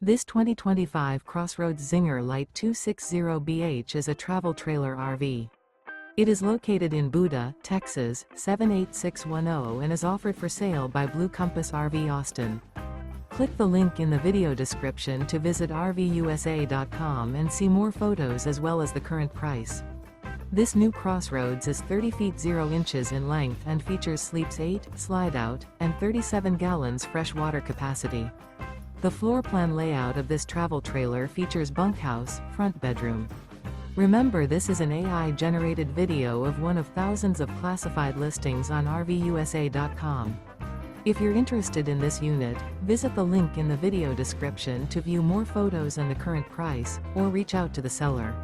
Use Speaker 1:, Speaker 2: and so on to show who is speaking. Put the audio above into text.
Speaker 1: This 2025 CrossRoads Zinger Lite 260BH is a travel trailer RV. It is located in Buda, Texas, 78610 and is offered for sale by Blue Compass RV Austin. Click the link in the video description to visit RVUSA.com and see more photos as well as the current price. This new CrossRoads is 30 feet 0 inches in length and features sleeps 8, Slideout, and 37 gallons fresh water capacity. The floor plan layout of this travel trailer features bunkhouse, front bedroom. Remember, this is an AI-generated video of one of thousands of classified listings on RVUSA.com. If you're interested in this unit, visit the link in the video description to view more photos and the current price, or reach out to the seller.